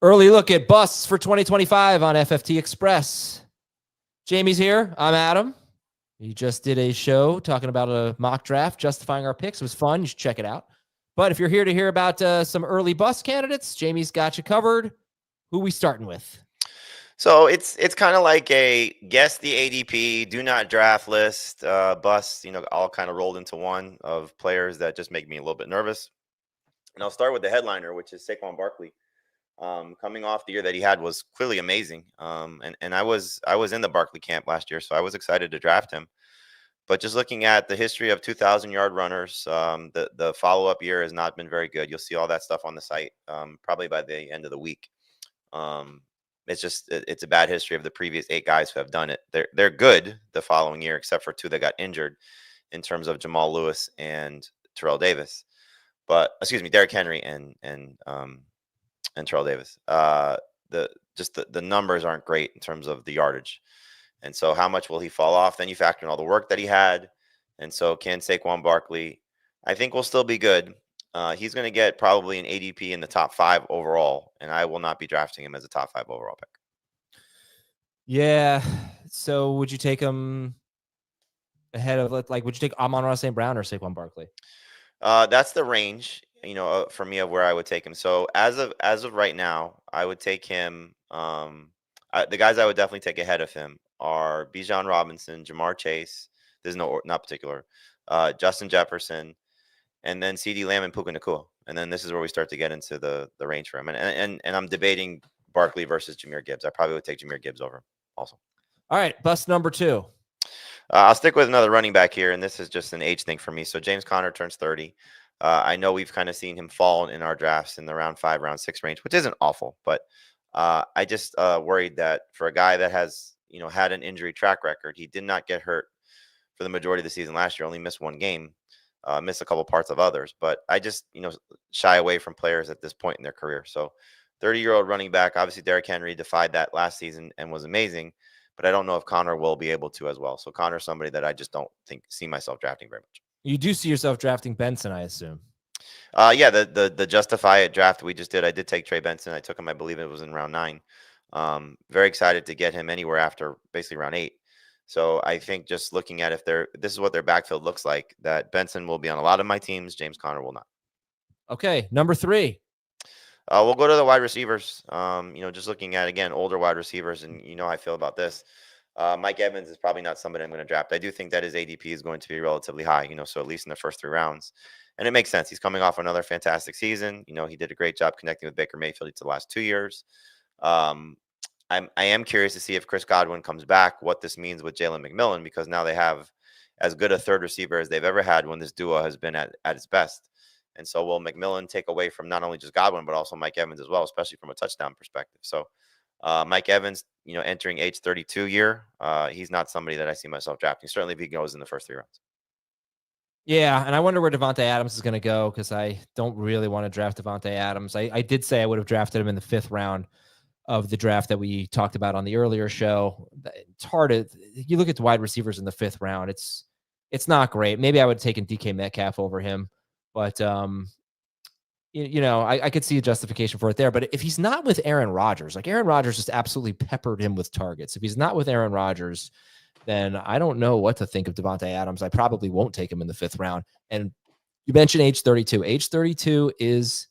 Early look at busts for 2025 on FFT Express. Jamey's here. I'm Adam. We just did a show talking about a mock draft, justifying our picks. It was fun. You should check it out. But if you're here to hear about some early bust candidates, Jamey's got you covered. Who we starting with? So it's kind of like a guess the ADP, do not draft list, bust, all kind of rolled into one of players that just make me a little bit nervous. And I'll start with the headliner, which is Saquon Barkley. Coming off the year that he had was clearly amazing. And I was in the Barkley camp last year, so I was excited to draft him. But just looking at the history of 2,000-yard runners, the follow-up year has not been very good. You'll see all that stuff on the site probably by the end of the week. It's a bad history of the previous 8 guys who have done it. They're good the following year, except for 2 that got injured in terms of Jamal Lewis and Terrell Davis. But Derrick Henry and Terrell Davis. The numbers aren't great in terms of the yardage. And so how much will he fall off? Then you factor in all the work that he had. And so can Saquon Barkley, I think, will still be good. He's going to get probably an ADP in the top 5 overall, and I will not be drafting him as a top 5 overall pick. Yeah. So would you take him ahead of, would you take Amon-Ra St. Brown or Saquon Barkley? That's the range, for me, of where I would take him. So as of right now, I would take him. The guys I would definitely take ahead of him are Bijan Robinson, Jamar Chase. There's not particular. Justin Jefferson, and then CeeDee Lamb and Puka Nacua. And then this is where we start to get into the range for him. And I'm debating Barkley versus Jahmyr Gibbs. I probably would take Jahmyr Gibbs over also. All right, bust number 2. I'll stick with another running back here, and this is just an age thing for me. So James Conner turns 30. I know we've kind of seen him fall in our drafts in the round 5, round 6 range, which isn't awful, but I just worried that for a guy that has had an injury track record, he did not get hurt for the majority of the season last year. Only missed 1 game, missed a couple parts of others. But I just shy away from players at this point in their career. So 30-year-old running back, obviously Derrick Henry defied that last season and was amazing. But I don't know if Conner will be able to as well. So Conner's somebody that I just don't see myself drafting very much. You do see yourself drafting Benson, I assume. Yeah, the Justify It draft we just did, I did take Trey Benson. I took him, I believe it was in round 9. Very excited to get him anywhere after basically round 8. So I think just looking at this is what their backfield looks like, that Benson will be on a lot of my teams. James Conner will not. Okay, number 3. We'll go to the wide receivers. Just looking at, again, older wide receivers, and how I feel about this. Mike Evans is probably not somebody I'm going to draft. I do think that his ADP is going to be relatively high, so at least in the first 3 rounds. And it makes sense. He's coming off another fantastic season. He did a great job connecting with Baker Mayfield to the last 2 years. I am curious to see if Chris Godwin comes back, what this means with Jalen McMillan, because now they have as good a third receiver as they've ever had when this duo has been at its best. And so will McMillan take away from not only just Godwin, but also Mike Evans as well, especially from a touchdown perspective. So Mike Evans, entering age 32 year, he's not somebody that I see myself drafting, certainly if he goes in the first 3 rounds. Yeah, and I wonder where Davante Adams is going to go, because I don't really want to draft Davante Adams. I did say I would have drafted him in the 5th round of the draft that we talked about on the earlier show. It's hard to, you look at the wide receivers in the 5th round, it's not great. Maybe I would have taken DK Metcalf over him, but I could see a justification for it there. But if he's not with Aaron Rodgers, Aaron Rodgers just absolutely peppered him with targets. If he's not with Aaron Rodgers, then I don't know what to think of Davante Adams. I probably won't take him in the 5th round. And you mentioned age 32. Age 32 is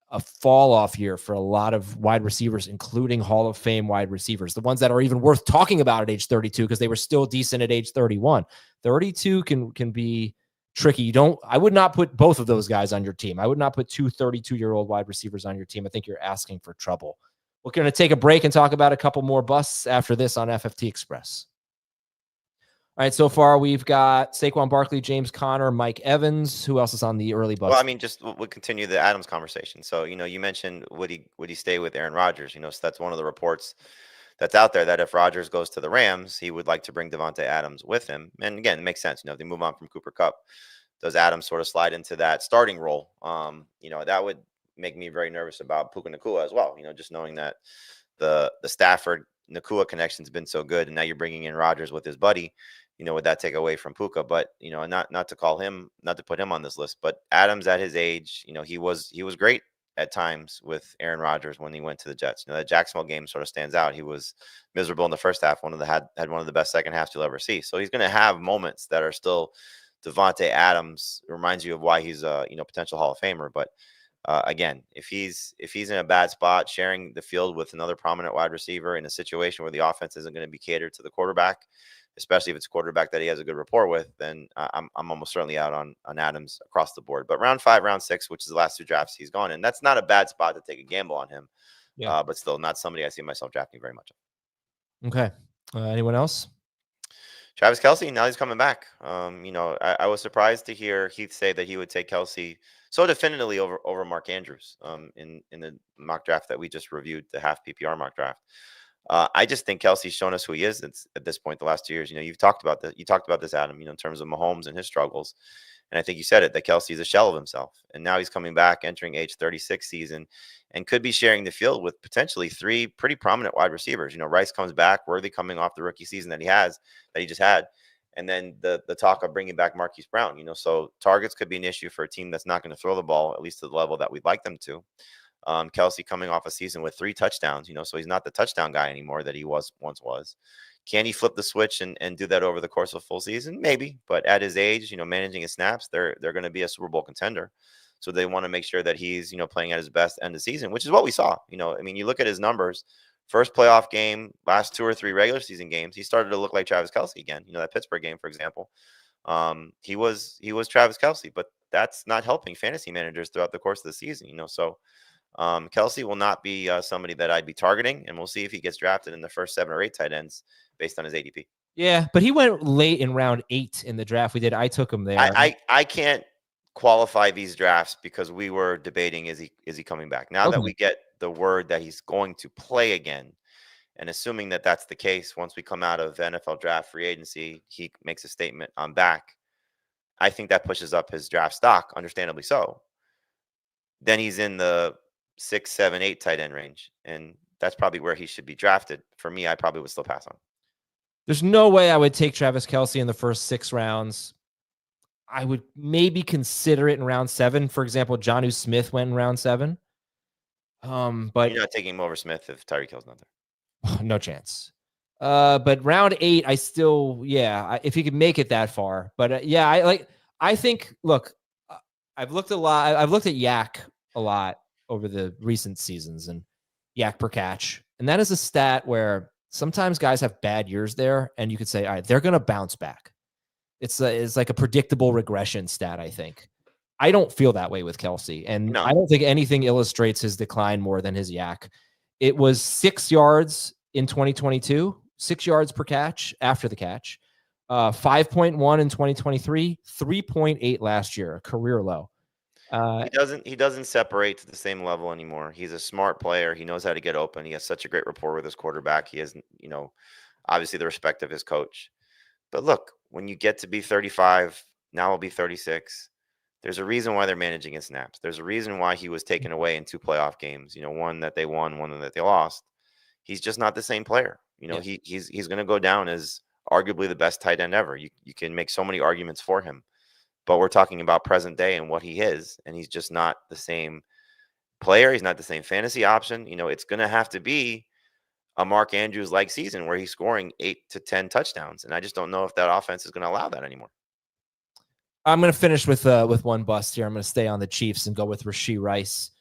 a fall off year for a lot of wide receivers, including Hall of Fame wide receivers, the ones that are even worth talking about at age 32, because they were still decent at age 31. 32 can be tricky. I would not put both of those guys on your team. I would not put 2 32-year-old wide receivers on your team. I think you're asking for trouble. We're going to take a break and talk about a couple more busts after this on FFT Express. All right, so far we've got Saquon Barkley, James Conner, Mike Evans. Who else is on the early bust? Well, we'll continue the Adams conversation. So, you mentioned would he stay with Aaron Rodgers? So that's one of the reports that's out there, that if Rodgers goes to the Rams, he would like to bring Davante Adams with him. And again, it makes sense. If they move on from Cooper Kupp, does Adams sort of slide into that starting role? That would make me very nervous about Puka Nacua as well. Just knowing that the Stafford Nacua connection has been so good, and now you're bringing in Rodgers with his buddy. Would that take away from Puka? But not to put him on this list, but Adams at his age, he was great at times with Aaron Rodgers when he went to the Jets. That Jacksonville game sort of stands out. He was miserable in the first half. Had one of the best second halves you'll ever see. So he's going to have moments that are still Davante Adams. Reminds you of why he's a potential Hall of Famer. But again, if he's in a bad spot, sharing the field with another prominent wide receiver in a situation where the offense isn't going to be catered to the quarterback, especially if it's a quarterback that he has a good rapport with, then I'm almost certainly out on Adams across the board. But round 5, round 6, which is the last 2 drafts he's gone in, that's not a bad spot to take a gamble on him. Yeah. But still not somebody I see myself drafting very much. Okay. Anyone else? Travis Kelce, now he's coming back. I was surprised to hear Heath say that he would take Kelce so definitively over Mark Andrews in the mock draft that we just reviewed, the half PPR mock draft. I just think Kelce's shown us who he is at this point the last 2 years. You've talked about this. You talked about this, Adam, in terms of Mahomes and his struggles. And I think you said it, that Kelce's a shell of himself. And now he's coming back, entering age 36 season, and could be sharing the field with potentially 3 pretty prominent wide receivers. Rice comes back, Worthy coming off the rookie season that he just had. And then the talk of bringing back Marquise Brown, so targets could be an issue for a team that's not going to throw the ball, at least to the level that we'd like them to. Kelce coming off a season with 3 touchdowns, so he's not the touchdown guy anymore that he once was. Can he flip the switch and do that over the course of a full season? Maybe, but at his age, managing his snaps, they're going to be a Super Bowl contender. So they want to make sure that he's, playing at his best end of season, which is what we saw. You look at his numbers, first playoff game, last 2 or 3 regular season games, he started to look like Travis Kelce again. That Pittsburgh game, for example, he was Travis Kelce, but that's not helping fantasy managers throughout the course of the season. So Kelce will not be somebody that I'd be targeting, and we'll see if he gets drafted in the first 7 or 8 tight ends based on his ADP. Yeah, but he went late in round 8 in the draft we did. I took him there. I can't qualify these drafts because we were debating is he coming back. Now that we get the word that he's going to play again, and assuming that that's the case, once we come out of NFL draft free agency, he makes a statement, I'm back. I think that pushes up his draft stock, understandably so. Then he's in the 6, 7, 8 tight end range, and that's probably where he should be drafted. For me, I probably would still pass on. There's no way I would take Travis Kelce in the first 6 rounds. I would maybe consider it in round 7. For example, Jonnu Smith went in round 7. But you're not taking him over Smith if Tyreek Hill's not there. No chance. But round 8, I still, if he could make it that far. But I think, look, I've looked a lot. I've looked at Yak a lot over the recent seasons and Yak per catch. And that is a stat where sometimes guys have bad years there, and you could say, all right, they're going to bounce back. It's like a predictable regression stat, I think. I don't feel that way with Kelce, and I don't think anything illustrates his decline more than his Yak. It was 6 yards in 2022, 6 yards per catch after the catch, 5.1 in 2023, 3.8 last year, a career low. He doesn't separate to the same level anymore. He's a smart player. He knows how to get open. He has such a great rapport with his quarterback. He has, obviously the respect of his coach. But look, when you get to be 35, now he'll be 36. There's a reason why they're managing his snaps. There's a reason why he was taken away in 2 playoff games. One that they won, one that they lost. He's just not the same player. He's going to go down as arguably the best tight end ever. You can make so many arguments for him. But we're talking about present day and what he is, and he's just not the same player. He's not the same fantasy option. It's going to have to be a Mark Andrews-like season where he's scoring 8 to 10 touchdowns, and I just don't know if that offense is going to allow that anymore. I'm going to finish with one bust here. I'm going to stay on the Chiefs and go with Rashid Rice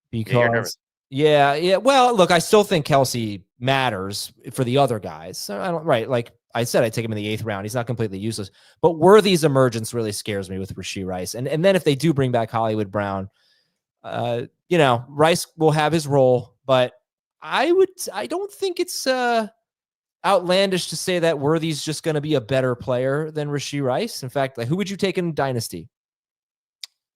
because well, look, I still think Kelce matters for the other guys. So like I said, I take him in the 8th round. He's not completely useless, but Worthy's emergence really scares me with Rashid Rice. And then if they do bring back Hollywood Brown, Rice will have his role, but I don't think it's outlandish to say that Worthy's just going to be a better player than Rashid Rice. In fact, who would you take in Dynasty?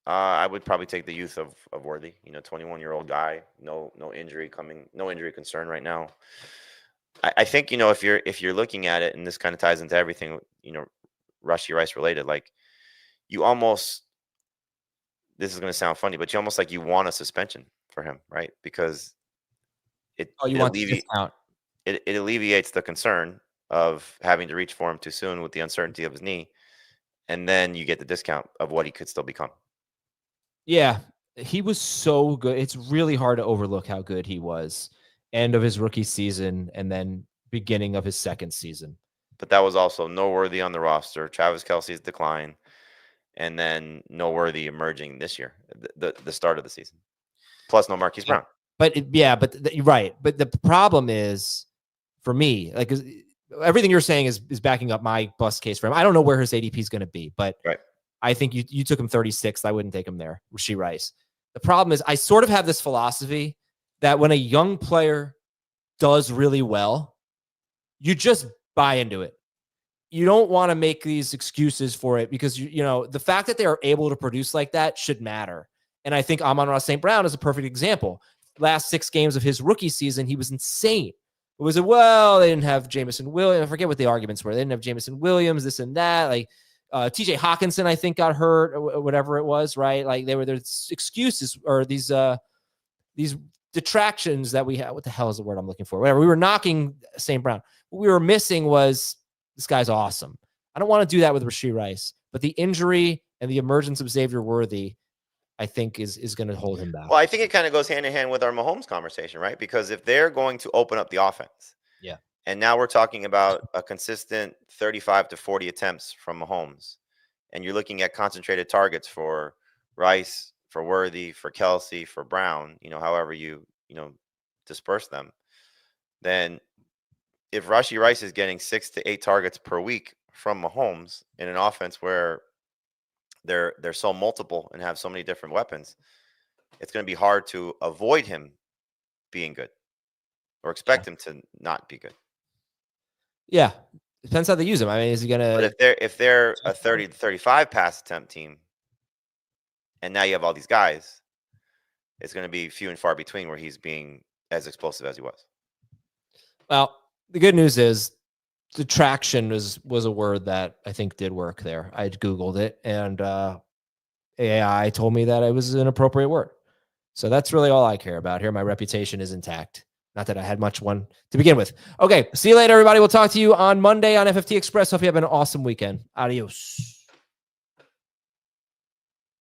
I would probably take the youth of Worthy. 21-year-old guy, no injury concern right now. I think if you're looking at it, and this kind of ties into everything, Rashid Rice related, like you almost, this is going to sound funny, but you almost like you want a suspension for him, right? Because it alleviates the concern of having to reach for him too soon with the uncertainty of his knee, and then you get the discount of what he could still become. Yeah, He was so good. It's really hard to overlook how good he was. End of his rookie season and then beginning of his second season. But that was also noteworthy on the roster. Travis Kelce's decline, and then noteworthy emerging this year, the start of the season. Plus no Marquise Brown. But you're right. But the problem is, for me, like everything you're saying is backing up my bust case for him. I don't know where his ADP is going to be, but right. I think you took him 36th. I wouldn't take him there. Rashid Rice. The problem is I sort of have this philosophy that when a young player does really well, you just buy into it. You don't want to make these excuses for it because, you know, the fact that they are able to produce like that should matter. And I think Amon-Ra St. Brown is a perfect example. Last 6 games of his rookie season, he was insane. It was they didn't have Jameson Williams. I forget what the arguments were. They didn't have Jameson Williams, this and that. Like TJ Hawkinson, I think, got hurt or whatever it was, right? Like there's excuses or these detractions that we had. What the hell is the word I'm looking for? Whatever. We were knocking St. Brown. What we were missing was this guy's awesome. I don't want to do that with Rashid Rice, but the injury and the emergence of Xavier Worthy, I think is going to hold him back. Well, I think it kind of goes hand in hand with our Mahomes conversation, right? Because if they're going to open up the offense, and now we're talking about a consistent 35 to 40 attempts from Mahomes, and you're looking at concentrated targets for Rice, for Worthy, for Kelce, for Brown, you know, however you disperse them, then if Rashid Rice is getting 6 to 8 targets per week from Mahomes in an offense where they're so multiple and have so many different weapons, it's going to be hard to avoid him being good or expect him to not be good. Yeah. Depends how they use him. I mean, is he going to... But if they're a 30 to 35 pass attempt team, and now you have all these guys, it's going to be few and far between where he's being as explosive as he was. Well, the good news is detraction was a word that I think did work there. I Googled it, and AI told me that it was an appropriate word. So that's really all I care about here. My reputation is intact. Not that I had much one to begin with. Okay, see you later, everybody. We'll talk to you on Monday on FFT Express. Hope you have an awesome weekend. Adios.